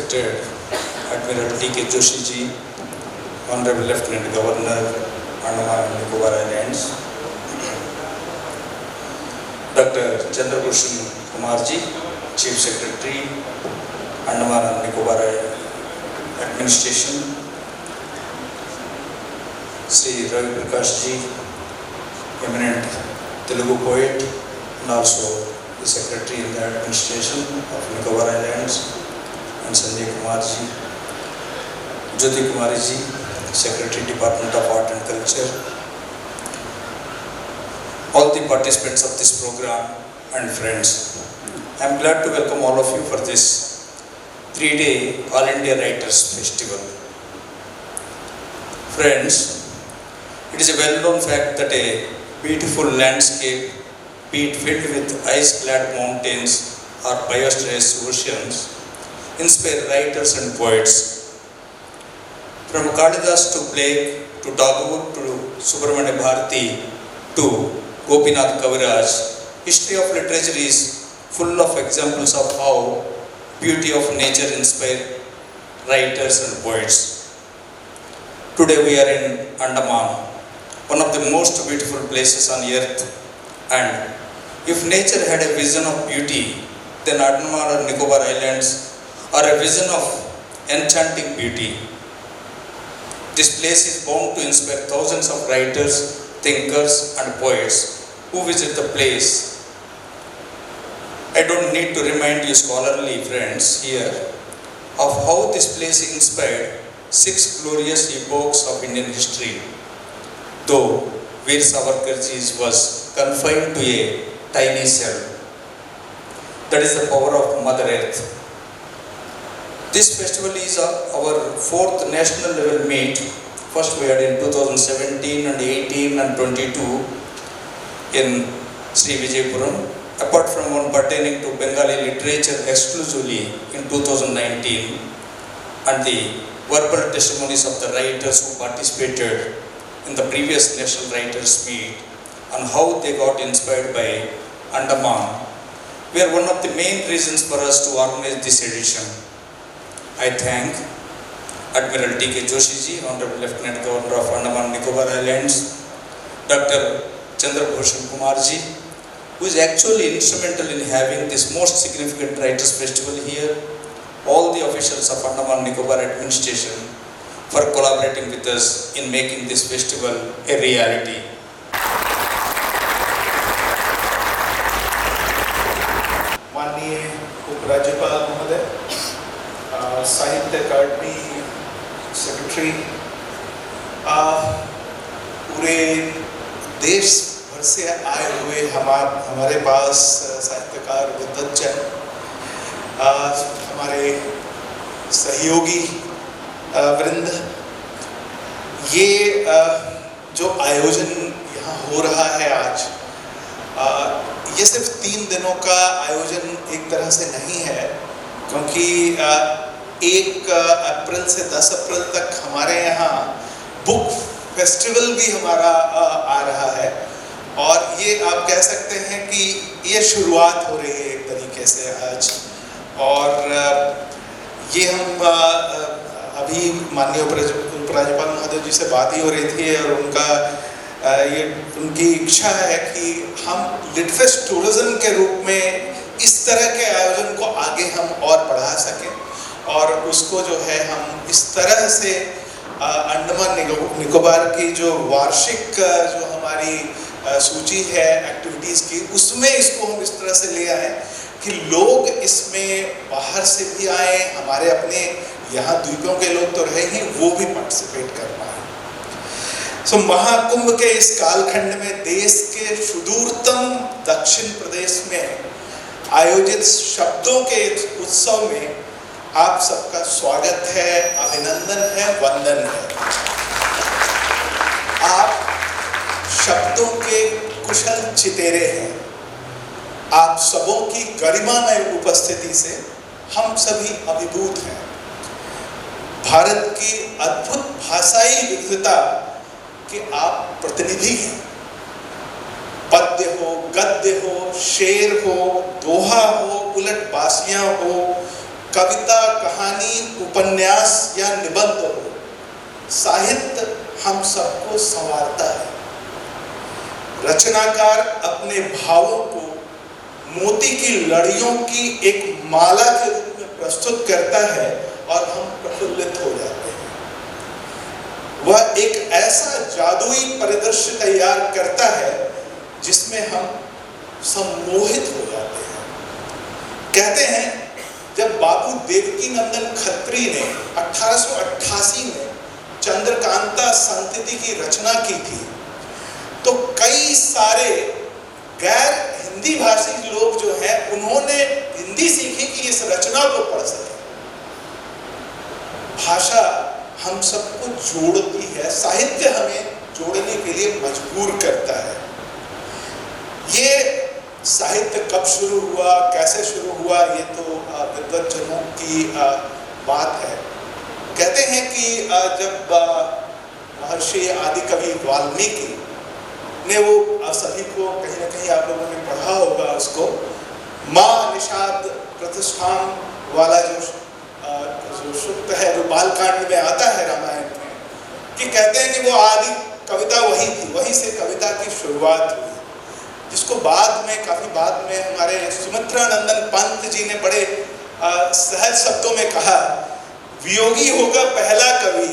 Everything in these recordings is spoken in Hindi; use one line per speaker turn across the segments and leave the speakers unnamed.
respected Admiral T.K. Joshi ji, Honorable Lieutenant Governor, Andaman and Nicobar Islands, Dr. Chandrabhushan Kumar ji, Chief Secretary, Andaman and Nicobar Administration, Sri Ravi Prakash ji, eminent Telugu poet and also the Secretary in the Administration of Nicobar Islands, and Sanjay Kumar ji, Jyoti Kumari ji, Secretary Department of Art and Culture, all the participants of this program and friends. I am glad to welcome all of you for this 3-day All India Writers Festival. Friends, it is a well-known fact that a beautiful landscape, be it filled with ice-clad mountains or boisterous oceans, inspire writers and poets. From Kalidas to Blake to Tagore to Subramanya Bharati to Gopinath Kaviraj, history of literature is full of examples of how beauty of nature inspires writers and poets. Today we are in Andaman, one of the most beautiful places on earth, and if nature had a vision of beauty, then Andaman and Nicobar Islands are a vision of enchanting beauty. This place is bound to inspire thousands of writers, thinkers and poets who visit the place. I don't need to remind you scholarly friends here of how this place inspired 6 glorious epochs of Indian history, though Veer Savarkarji was confined to a tiny cell. That is the power of Mother Earth. This festival is our 4th national level meet. First we had in 2017 and 18 and 22 in Sri Vijayapuram, apart from one pertaining to Bengali literature exclusively in 2019, and the verbal testimonies of the writers who participated in the previous national writers meet and how they got inspired by Andaman were one of the main reasons for us to organize this edition. I thank Admiral T.K. Joshi ji, Honorable Lieutenant Governor of Andaman and Nicobar Islands, Dr. Chandrabhushan Kumar ji, who is actually instrumental in having this most significant writers festival here, all the officials of Andaman and Nicobar Administration for collaborating with us in making this festival a reality.
माननीय उपराज्यपाल महोदय, साहित्य अकादमी सेक्रेटरी, पूरे देश भर से आए हुए हमारे पास साहित्यकार विद्वज्जन, हमारे सहयोगी वृंद, ये जो आयोजन यहाँ हो रहा है आज, ये सिर्फ 3 दिनों का आयोजन एक तरह से नहीं है, क्योंकि 1 अप्रैल से 10 अप्रैल तक हमारे यहाँ बुक फेस्टिवल भी हमारा आ रहा है, और ये आप कह सकते हैं कि ये शुरुआत हो रही है एक तरीके से आज। और ये हम अभी माननीय उपराज्यपाल महोदय जी से बात ही हो रही थी, और ये उनकी इच्छा है कि हम लिटफेस्ट टूरिज्म के रूप में इस तरह के आयोजन को आगे हम और बढ़ा सकें, और उसको जो है हम इस तरह से अंडमान निकोबार की जो वार्षिक जो हमारी सूची है एक्टिविटीज़ की, उसमें इसको हम इस तरह से ले आए कि लोग इसमें बाहर से भी आए, हमारे अपने यहाँ द्वीपों के लोग तो रहे ही, वो भी पार्टिसिपेट कर पाए। महाकुंभ के इस कालखंड में देश के सुदूरतम दक्षिण प्रदेश में आयोजित शब्दों के उत्सव में आप सबका स्वागत है, अभिनंदन है, वंदन है। आप शब्दों के कुशल चितेरे हैं। आप सबों की गरिमामय उपस्थिति से हम सभी अभिभूत हैं। भारत की अद्भुत भाषाई विविधता के आप प्रतिनिधि हैं। पद्य हो, गद्य हो, शेर हो, दोहा हो, उलट बासियां हो, कविता, कहानी, उपन्यास या निबंध हो, साहित्य हम सबको संवारता है। रचनाकार अपने भावों को मोती की लड़ियों की एक माला के रूप में प्रस्तुत करता है और हम प्रफुल्लित हो जाते हैं। वह एक ऐसा जादुई परिदृश्य तैयार करता है जिसमें हम सम्मोहित हो जाते हैं। कहते हैं जब बाबू देवकी नंदन खत्री ने 1888 में चंद्रकांता संतति की रचना की थी, तो कई सारे गैर हिंदी भाषी लोग जो हैं उन्होंने हिंदी सीखी कि इस रचना को पढ़ सके। भाषा हम सबको जोड़ती है, साहित्य हमें जोड़ने के लिए मजबूर करता है। ये साहित्य कब शुरू हुआ, कैसे शुरू हुआ, ये तो विद्वज्जनों की बात है। कहते हैं कि जब महर्षि आदि कवि वाल्मीकि ने, वो सभी को कहीं ना कहीं आप लोगों ने पढ़ा होगा उसको, माँ निषाद प्रतिष्ठान वाला जो सूक्त है, जो बालकांड में आता है रामायण में, कि कहते हैं कि वो आदि कविता वही थी, वहीं से कविता की शुरुआत हुई, जिसको बाद में, काफी बाद में हमारे सुमित्रा नंदन पंत जी ने बड़े सहज शब्दों में कहा, वियोगी होगा पहला कवि,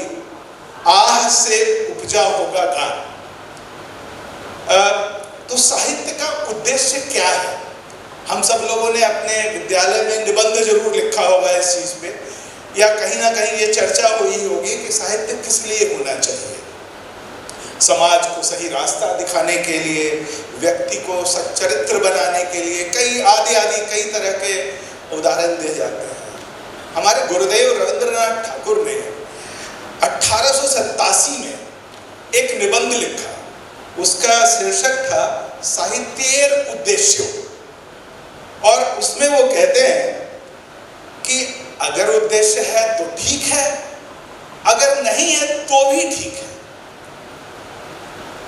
आह से उपजा होगा गान। तो साहित्य का उद्देश्य क्या है? हम सब लोगों ने अपने विद्यालय में निबंध जरूर लिखा होगा इस चीज पे, या कहीं ना कहीं ये चर्चा हुई होगी कि साहित्य किस लिए होना चाहिए। समाज को सही रास्ता दिखाने के लिए, व्यक्ति को सच्चरित्र बनाने के लिए, कई आदि आदि कई तरह के उदाहरण दिए जाते हैं। हमारे गुरुदेव रविंद्रनाथ ठाकुर ने 1887 में एक निबंध लिखा, उसका शीर्षक था साहित्येर उद्देश्यों, और उसमें वो कहते हैं कि अगर उद्देश्य है तो ठीक है, अगर नहीं है तो भी ठीक है।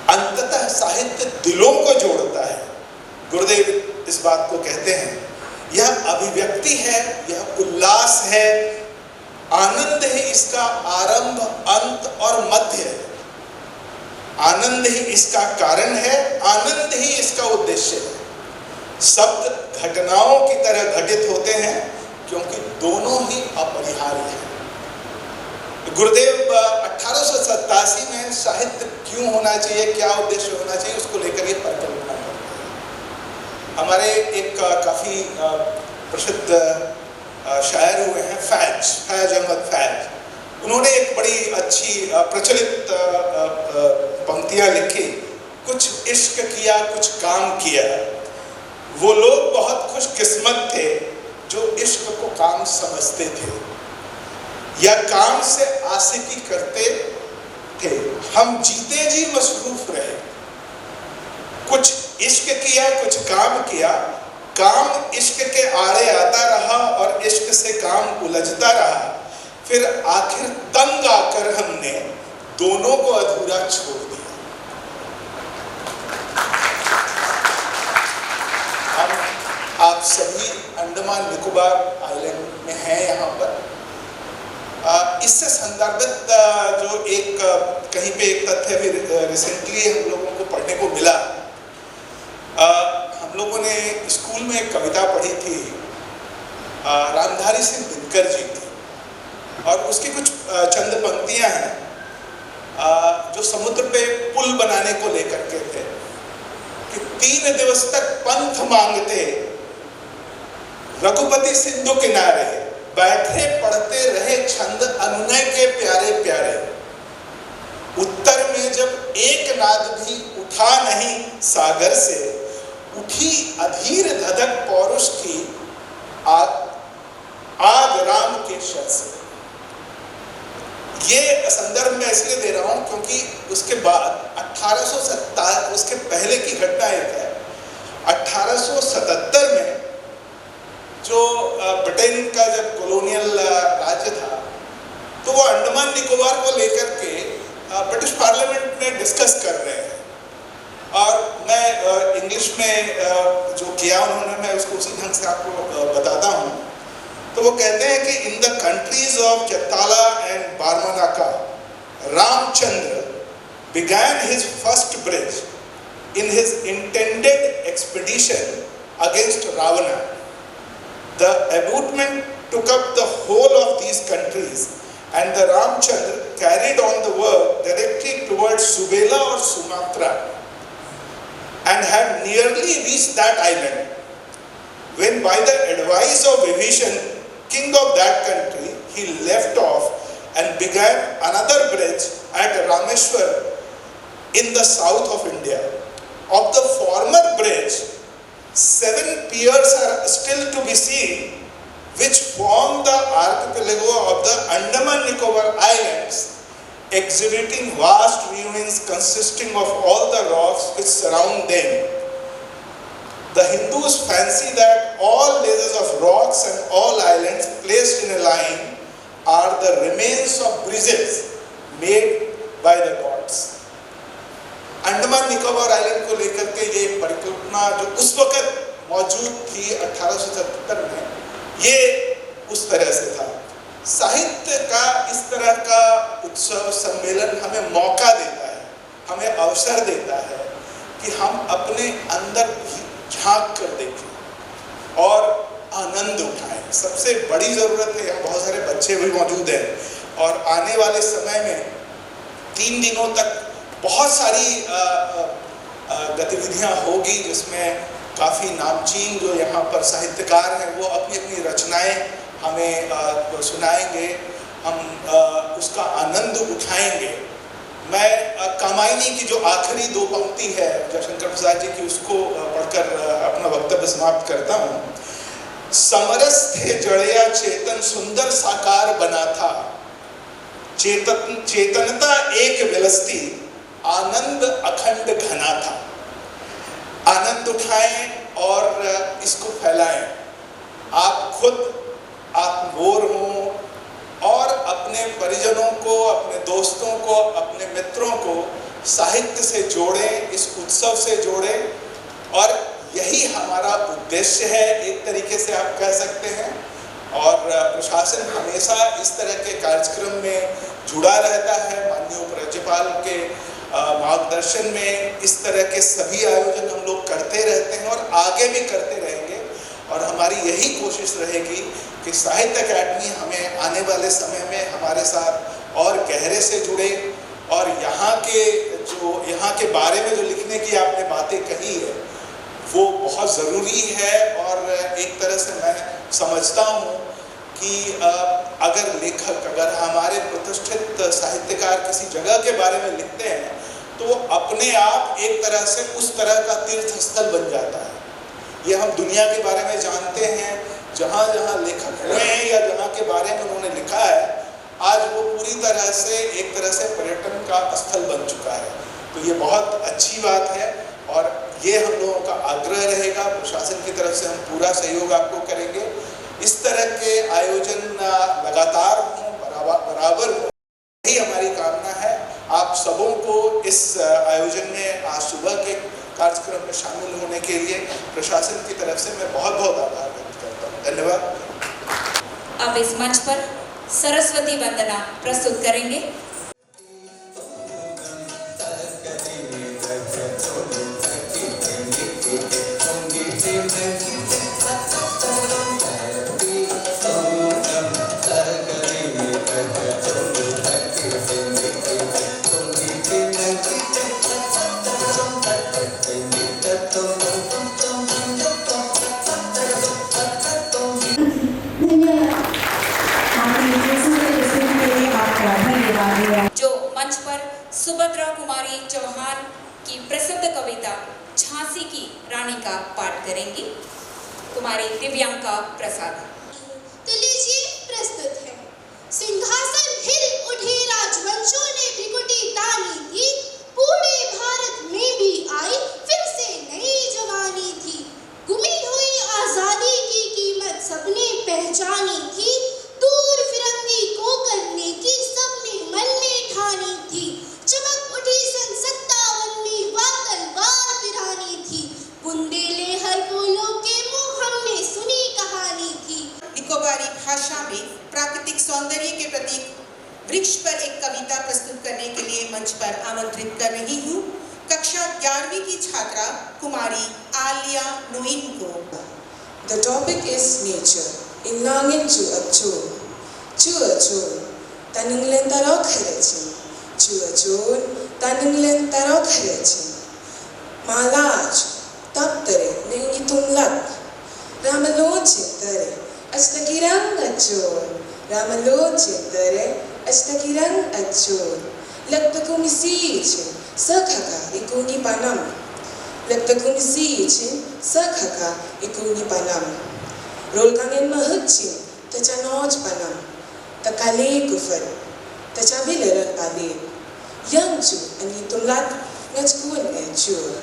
अंततः साहित्य दिलों को जोड़ता है। गुरुदेव इस बात को कहते हैं, यह अभिव्यक्ति है, यह उल्लास है, आनंद ही इसका आरंभ, अंत और मध्य है। आनंद ही इसका कारण है, आनंद ही इसका उद्देश्य है। शब्द घटनाओं की तरह घटित होते हैं क्योंकि दोनों ही अपरिहार्य हैं। गुरुदेव 1887 में साहित्य क्यों होना चाहिए, क्या उद्देश्य होना चाहिए, उसको लेकर ये परिकल्पना करते हैं। हमारे एक काफी प्रसिद्ध शायर हुए हैं फैज अहमद फैज, उन्होंने एक बड़ी अच्छी प्रचलित पंक्तियां लिखी, कुछ इश्क किया कुछ काम किया। वो लोग बहुत खुशकिस्मत थे जो इश्क को काम समझते थे या काम से आशिकी करते थे। हम जीते जी मसरूफ रहे, कुछ इश्क किया कुछ काम किया, काम इश्क के आड़े आता रहा और इश्क से काम उलझता रहा, फिर आखिर तंग आकर हमने दोनों को अधूरा छोड़ दिया। आप सभी अंडमान निकोबार आइलैंड में हैं यहाँ पर। इससे संदर्भित जो एक कहीं पे एक तथ्य भी रिसेंटली हम लोगों को पढ़ने को मिला। हम लोगों ने स्कूल में एक कविता पढ़ी थी रामधारी सिंह दिनकर जी की, और उसकी कुछ चंद पंक्तियां हैं जो समुद्र पे पुल बनाने को लेकर के थे कि 3 दिवस तक पंथ मांगते रघुपति सिंधु किनारे, बैठे पढ़ते रहे छंद अनुनय के प्यारे प्यारे, उत्तर में जब एक नाद भी उठा नहीं सागर से, उठी अधीर धधक पौरुष की आग राम के शर से। ये संदर्भ में इसलिए दे रहा हूं क्योंकि उसके बाद 1870, उसके पहले की घटना एक है, 1877 में जो ब्रिटेन का जब कॉलोनियल राज्य था, तो वो अंडमान निकोबार को लेकर के ब्रिटिश पार्लियामेंट में डिस्कस कर रहे हैं। और मैं इंग्लिश में जो किया उन्होंने, मैं उसको उसी ढंग से आपको बताता हूँ तो वो कहते हैं कि इन द कंट्रीज ऑफ चत्ताला एंड बारमानाका, Ramchandra began his first bridge in his intended expedition against Ravana. The abutment took up the whole of these countries, and the Ramchandra carried on the work directly towards Subela or Sumatra, and had nearly reached that island, when by the advice of Vibhishan, king of that country, he left off and began another bridge at Rameshwar in the south of India. Of the former bridge, 7 piers are still to be seen, which form the archipelago of the Andaman Nicobar Islands, exhibiting vast ruins consisting of all the rocks which surround them. The Hindus fancy that all layers of rocks and all islands placed in a line are the remains of bridges made by the gods. Andaman Nicobar island को लेकर के ये परिकल्पना जो उस वक्त मौजूद थी 1877 में, ये उस तरह से था। साहित्य का इस तरह का उत्सव सम्मेलन हमें मौका देता है, हमें अवसर देता है कि हम अपने अंदर झांक कर देखें और आनंद उठाएं। सबसे बड़ी ज़रूरत है, यहाँ बहुत सारे बच्चे भी मौजूद हैं और आने वाले समय में 3 दिनों तक बहुत सारी गतिविधियाँ होगी, जिसमें काफ़ी नामचीन जो यहाँ पर साहित्यकार हैं वो अपनी अपनी रचनाएं हमें सुनाएंगे, हम उसका आनंद उठाएंगे। मैं कामायनी की जो आखिरी 2 पंक्ति है जयशंकर प्रसाद जी की, उसको पढ़कर अपना वक्तव्य समाप्त करता हूँ। समरस थे जड़या चेतन सुंदर साकार बना था, चेतनता एक विलसती आनंद अखंड घना था। आनंद उठाएं और इसको फैलाएं। आप खुद आत्मबोर हों और अपने परिजनों को, अपने दोस्तों को, अपने मित्रों को साहित्य से जोड़ें, इस उत्सव से जोड़ें और यही हमारा उद्देश्य है, एक तरीके से आप कह सकते हैं। और प्रशासन हमेशा इस तरह के कार्यक्रम में जुड़ा रहता है। माननीय उपराज्यपाल के मार्गदर्शन में इस तरह के सभी आयोजन हम लोग करते रहते हैं और आगे भी करते रहेंगे। और हमारी यही कोशिश रहेगी कि साहित्य अकादमी हमें आने वाले समय में हमारे साथ और गहरे से जुड़े और यहाँ के बारे में जो लिखने की आपने बातें कही है वो बहुत ज़रूरी है। और एक तरह से मैं समझता हूँ कि अगर लेखक, अगर हमारे प्रतिष्ठित साहित्यकार किसी जगह के बारे में लिखते हैं तो वो अपने आप एक तरह से उस तरह का तीर्थ स्थल बन जाता है। ये हम दुनिया के बारे में जानते हैं, जहाँ जहाँ लेखक हुए हैं या जहाँ के बारे में उन्होंने लिखा है, आज वो पूरी तरह से एक तरह से पर्यटन का स्थल बन चुका है। तो ये बहुत अच्छी बात है और ये हम लोगों का आग्रह रहेगा। प्रशासन की तरफ से हम पूरा सहयोग आपको करेंगे। इस तरह के आयोजन लगातार हों, बराबर हों, यही हमारी कामना है। आप सबों को इस आयोजन में आज सुबह के कार्यक्रम में शामिल होने के लिए प्रशासन की तरफ से मैं बहुत बहुत आभार व्यक्त करता हूँ। धन्यवाद।
अब इस मंच पर सरस्वती वंदना प्रस्तुत करेंगे। जो मंच पर सुभद्रा कुमारी चौहान की प्रसिद्ध कविता झांसी की रानी का पाठ करेंगी कुमारी दिव्यांका प्रसाद।
तो लीजिए प्रस्तुत है। सिंहासन हिल उठे राजवंशों ने भ्रिकुटी तानी थी, पूरे भारत में भी आई फिर से नई जवानी थी। गुमी हुई आजादी की कीमत सबने पहचानी थी, दूर फिरंगी को करने की सबने मन में ठानी थी। चमक उठी सन 57 में तलवार पिरानी थी, बुंदेले हर फूलों के मुंह हमने सुनी कहानी थी।
में प्राकृतिक सौंदर्य के प्रतीक वृक्ष पर एक कविता प्रस्तुत करने के लिए मंच पर आमंत्रित कर रही हूँ कक्षा 11वीं की छात्रा कुमारी आलिया नोइन को।
The topic is nature. Inlangin Chuachun, Taninglen Tarok Herechin, Chuachun, Taninglen Tarok Herechin, Malaj, Taptere, Ningitumlat, Ramalochin Tere, Astakirang Achur, Ramalochin Tere, Astakirang Achur, Laktakumisichin, Sakaka, Ikungi Panam, Laktakumisichin, Sakaka, Ikungi Panam. Rolkangin mahutsin, tachanoj panam, takale kufar, tachabileran pale, yangchu, anitumlat, ngachkun echur.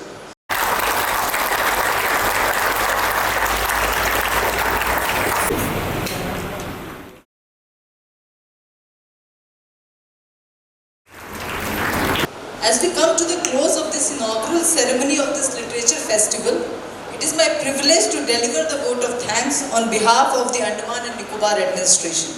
As we come to the close of this inaugural ceremony of this literature festival, it is my privilege to deliver the vote of thanks on behalf of the Andaman and Nicobar administration.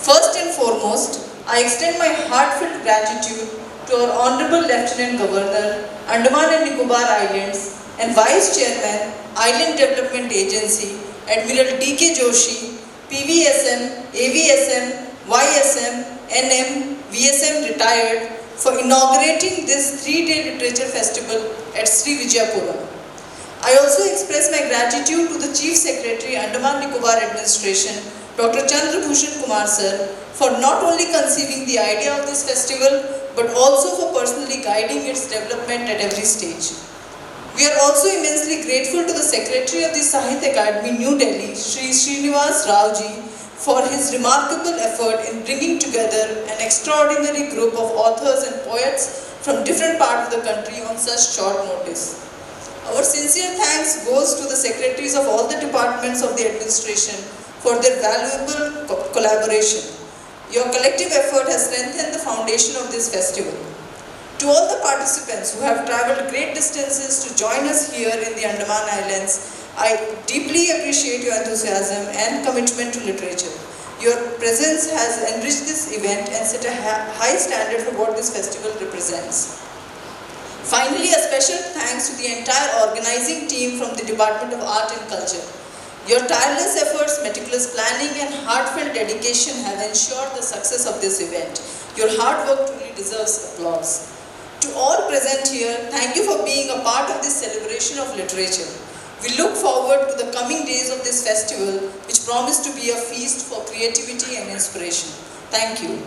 First and foremost, I extend my heartfelt gratitude to our Honorable Lieutenant Governor, Andaman and Nicobar Islands and Vice Chairman, Island Development Agency, Admiral D.K. Joshi, PVSM, AVSM, YSM, NM, VSM retired for inaugurating this 3-day literature festival at Sri Vijayapuram. I also express my gratitude to the Chief Secretary, Andaman Nicobar Administration, Dr. Chandra Bhushan Kumar Sir, for not only conceiving the idea of this festival, but also for personally guiding its development at every stage. We are also immensely grateful to the Secretary of the Sahitya Academy, New Delhi, Sri Srinivas Rao ji, for his remarkable effort in bringing together an extraordinary group of authors and poets from different parts of the country on such short notice. Our sincere thanks goes to the secretaries of all the departments of the administration for their valuable collaboration. Your collective effort has strengthened the foundation of this festival. To all the participants who have travelled great distances to join us here in the Andaman Islands, I deeply appreciate your enthusiasm and commitment to literature. Your presence has enriched this event and set a high standard for what this festival represents. Finally, a special thanks to the entire organizing team from the Department of Art and Culture. Your tireless efforts, meticulous planning and heartfelt dedication have ensured the success of this event. Your hard work truly deserves applause. To all present here, thank you for being a part of this celebration of literature. We look forward to the coming days of this festival, which promise to be a feast for creativity and inspiration. Thank you.